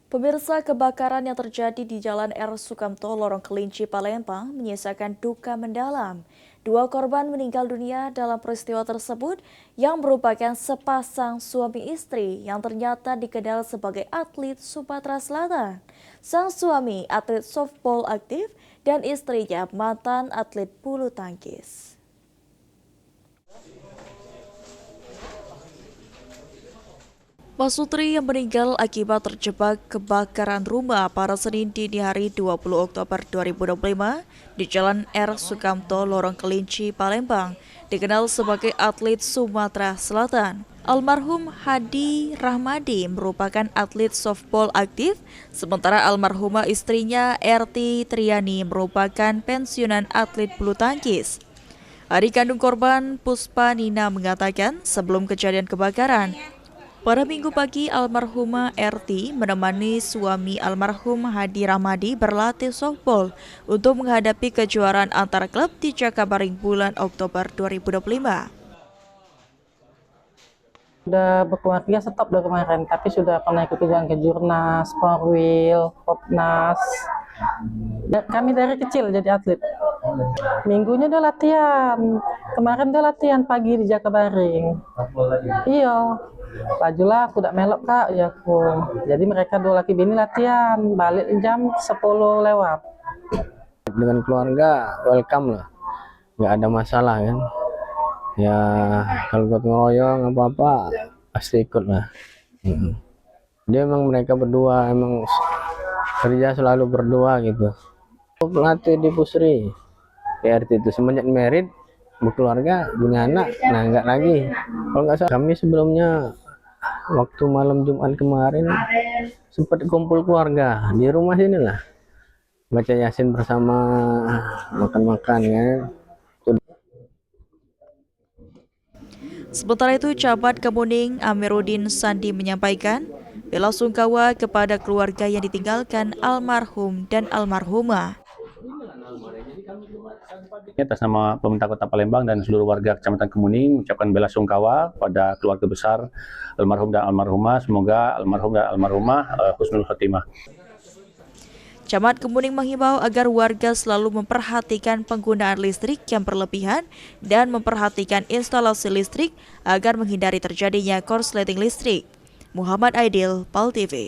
Pemirsa, kebakaran yang terjadi di Jalan R. Sukamto, Lorong Kelinci, Palembang menyisakan duka mendalam. Dua korban meninggal dunia dalam peristiwa tersebut yang merupakan sepasang suami istri yang ternyata dikenal sebagai atlet Sumatera Selatan. Sang suami atlet softball aktif dan istrinya mantan atlet bulu tangkis. Masutri yang meninggal akibat terjebak kebakaran rumah pada Senin dini hari 20 Oktober 2025 di Jalan R. Sukamto, Lorong Kelinci, Palembang, dikenal sebagai atlet Sumatera Selatan. Almarhum Hadi Rahmadi merupakan atlet softball aktif, sementara almarhumah istrinya Erti Triani merupakan pensiunan atlet bulu tangkis. Adik kandung korban, Puspa Nina, mengatakan sebelum kejadian kebakaran, pada Minggu pagi, almarhumah Erti menemani suami almarhum Hadi Rahmadi berlatih softball untuk menghadapi kejuaraan antar klub di Jakabaring bulan Oktober 2025. Sudah berkeluarga stop dari kemarin, tapi sudah pernah ikut kejurnas, Porwil, Popnas. Kami dari kecil jadi atlet. Minggunya udah latihan. Kemarin udah latihan pagi di Jakabaring. Iya. Lajulah aku udah melok kak, ya aku. Jadi mereka dua laki bini latihan, balik jam 10 lewat. Dengan keluarga welcome lah, nggak ada masalah kan. Ya kalau gotong royong apa-apa pasti ikut lah. Dia emang mereka berdua emang kerja selalu berdua gitu. Pelatih di Pusri, PRT itu semenjak merit berkeluarga punya anak, nah nggak lagi. Kalau nggak salah kami sebelumnya waktu malam Jumat kemarin sempat kumpul keluarga di rumah sini lah, baca Yasin bersama, makan-makan kan. Sementara itu, Camat Kemuning Amiruddin Sandi menyampaikan bela sungkawa kepada keluarga yang ditinggalkan almarhum dan almarhumah. Atas nama pemerintah Kota Palembang dan seluruh warga Kecamatan Kemuning mengucapkan bela sungkawa pada keluarga besar almarhum dan almarhumah. Semoga almarhum dan almarhumah husnul khotimah. Camat Kemuning menghimbau agar warga selalu memperhatikan penggunaan listrik yang berlebihan dan memperhatikan instalasi listrik agar menghindari terjadinya korsleting listrik. Muhammad Aidil, PAL TV.